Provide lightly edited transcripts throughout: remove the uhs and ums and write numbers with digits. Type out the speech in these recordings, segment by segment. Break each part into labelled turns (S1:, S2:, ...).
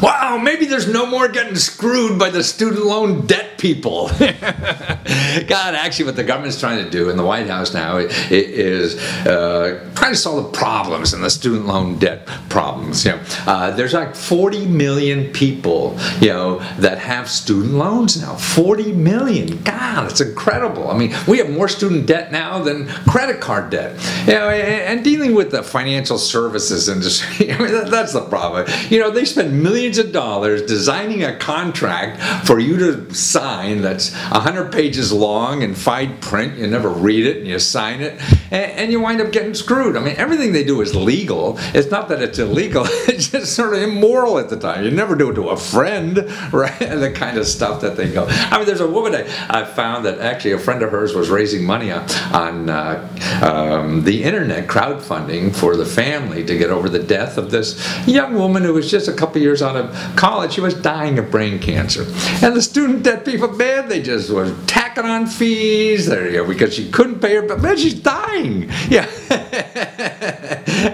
S1: Wow, maybe there's no more getting screwed by the student loan debt people. God, actually what the government's trying to do in the White House now is trying to solve the problems and the student loan debt problems. There's like 40 million people, that have student loans now. 40 million. God, it's incredible. I mean, we have more student debt now than credit card debt. And dealing with the financial services industry, that's the problem. They spend millions of dollars designing a contract for you to sign that's 100 pages long in fine print. You never read it and you sign it, and you wind up getting screwed. I mean, everything they do is legal. It's not that it's illegal. It's just sort of immoral at the time. You never do it to a friend, right? The kind of stuff that they go. I mean, there's a woman I found that actually a friend of hers was raising money on the internet crowdfunding for the family to get over the death of this young woman who was just a couple years out of college. She was dying of brain cancer. And the student debt people, man, they just were tacking on fees there, because she couldn't pay her, but man, she's dying. Yeah.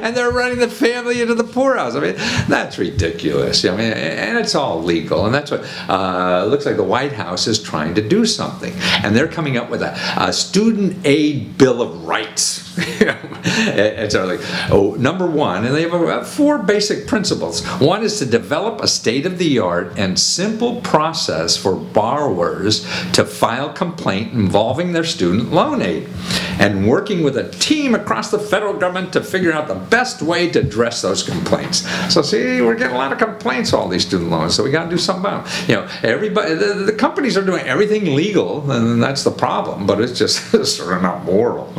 S1: And they're running the family into the poorhouse. I mean, that's ridiculous. I mean, and it's all legal. And that's what looks like the White House is trying to do something. And they're coming up with a student aid bill of rights. It's like, number one, and they have 4 basic principles. One is to develop a state-of-the-art and simple process for borrowers to file complaint involving their student loan aid, and working with a team across the federal government to figure out the best way to address those complaints. So see, we're getting a lot of complaints on all these student loans, so we got to do something about it. Everybody, the companies are doing everything legal, and that's the problem, but it's just sort of not moral.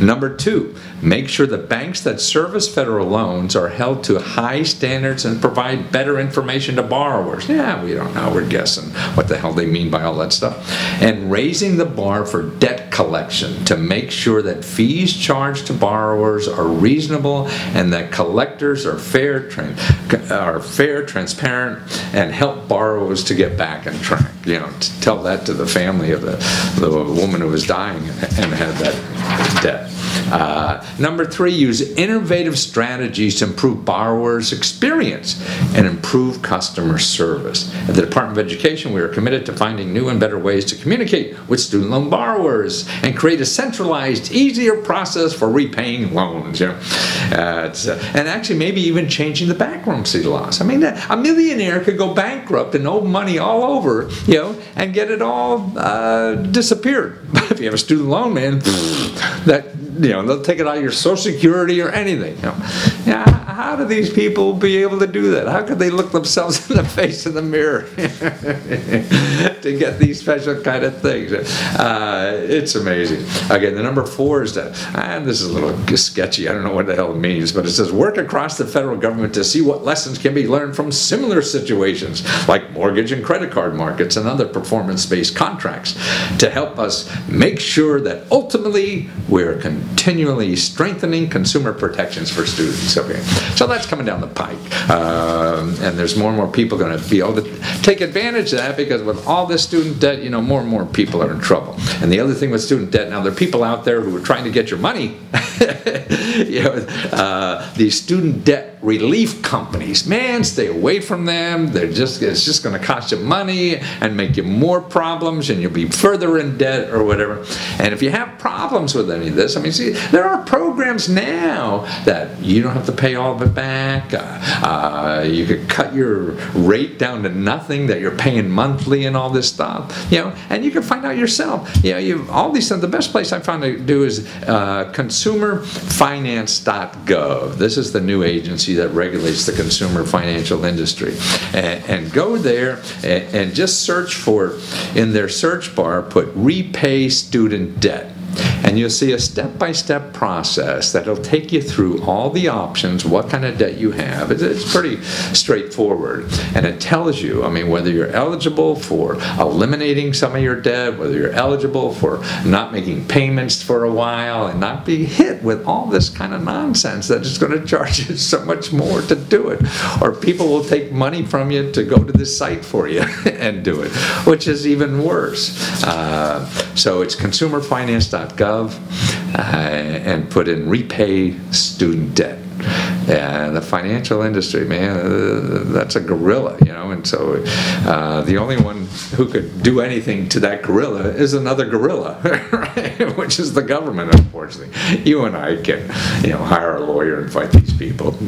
S1: Number 2, make sure the banks that service federal loans are held to high standards and provide better information to borrowers. Yeah, we don't know. We're guessing what the hell they mean by all that stuff. And raising the bar for debt collection to make sure that fees charged to borrowers are reasonable and that collectors are fair, transparent, and help borrowers to get back on track. To tell that to the family of the woman who was dying and had that debt. Number 3, use innovative strategies to improve borrowers' experience and improve customer service. At the Department of Education, we are committed to finding new and better ways to communicate with student loan borrowers and create a centralized, easier process for repaying loans. And actually maybe even changing the bankruptcy laws. I mean, a millionaire could go bankrupt and owe money all over, and get it all disappeared. But if you have a student loan, man, they'll take it out of your Social Security or anything. How do these people be able to do that? How could they look themselves in the face in the mirror to get these special kind of things? It's amazing. Again, the number 4 is that, and this is a little sketchy, I don't know what the hell it means, but it says work across the federal government to see what lessons can be learned from similar situations like mortgage and credit card markets and other performance-based contracts to help us make sure that ultimately we're continually strengthening consumer protections for students. Okay, so that's coming down the pike, and there's more and more people going to be able to take advantage of that, because with all this student debt, more and more people are in trouble. And the other thing with student debt, now there are people out there who are trying to get your money. These student debt relief companies, man, stay away from them. It's just going to cost you money and make you more problems, and you'll be further in debt or whatever. And if you have problems with any of this, I mean, see, there are programs now that you don't have to pay all of it back. You could cut your rate down to nothing, that you're paying monthly and all this stuff. And you can find out yourself. All these things. The best place I found to do is consumerfinance.gov. This is the new agency that regulates the consumer financial industry. And go there and just search for, in their search bar, put repay student debt. And you'll see a step-by-step process that'll take you through all the options, what kind of debt you have. It's pretty straightforward. And it tells you, I mean, whether you're eligible for eliminating some of your debt, whether you're eligible for not making payments for a while and not be hit with all this kind of nonsense that is going to charge you so much more to do it. Or people will take money from you to go to this site for you and do it, which is even worse. So it's consumerfinance.gov. And put in repay student debt. Yeah, the financial industry, man, that's a gorilla, you know, and so the only one who could do anything to that gorilla is another gorilla, right? Which is the government, unfortunately. You and I can, you know, hire a lawyer and fight these people.